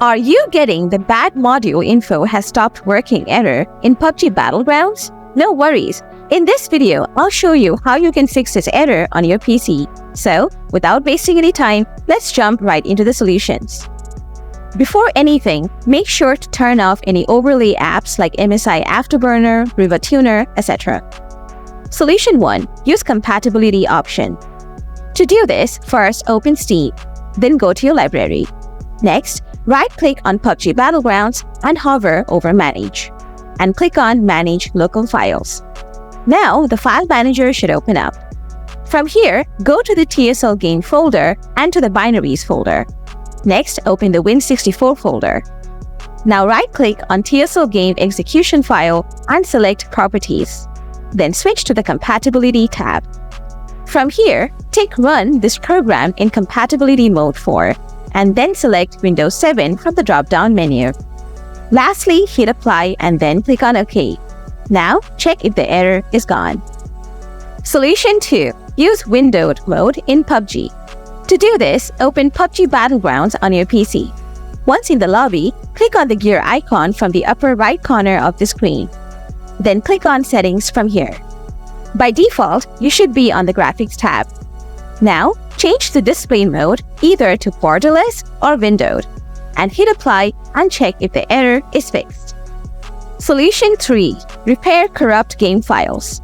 Are you getting the bad module info has stopped working error in PUBG Battlegrounds? No worries. In this video, I'll show you how you can fix this error on your PC. So, without wasting any time, let's jump right into the solutions. Before anything, make sure to turn off any overlay apps like MSI Afterburner, Riva Tuner, etc. Solution 1. Use compatibility option. To do this, first open Steam, then go to your library. Next, right-click on PUBG Battlegrounds and hover over Manage, and click on Manage Local Files. Now, the file manager should open up. From here, go to the TSL Game folder and to the Binaries folder. Next, open the Win64 folder. Now right-click on TSL Game execution file and select Properties. Then switch to the Compatibility tab. From here, take Run this program in Compatibility Mode 4, and then select Windows 7 from the drop-down menu. Lastly, hit Apply and then click on OK. Now, check if the error is gone. Solution 2. Use windowed mode in PUBG. To do this, open PUBG Battlegrounds on your PC. Once in the lobby, click on the gear icon from the upper right corner of the screen. Then click on Settings from here. By default, you should be on the Graphics tab. Now, change the display mode either to borderless or windowed, and hit Apply and check if the error is fixed. Solution 3. Repair corrupt game files.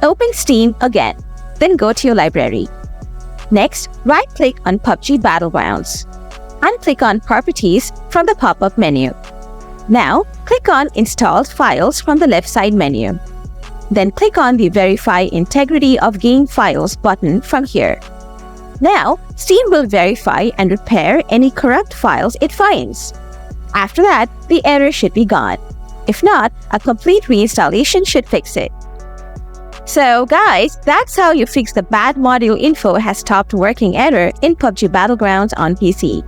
Open Steam again, then go to your library. Next, right-click on PUBG Battlegrounds and click on Properties from the pop-up menu. Now, click on Installed Files from the left side menu. Then click on the Verify Integrity of Game Files button from here. Now, Steam will verify and repair any corrupt files it finds. After that, the error should be gone. If not, a complete reinstallation should fix it. So guys, that's how you fix the bad module info has stopped working error in PUBG Battlegrounds on PC.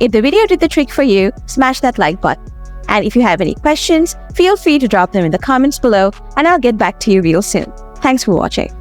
If the video did the trick for you, smash that like button. And if you have any questions, feel free to drop them in the comments below and I'll get back to you real soon. Thanks for watching.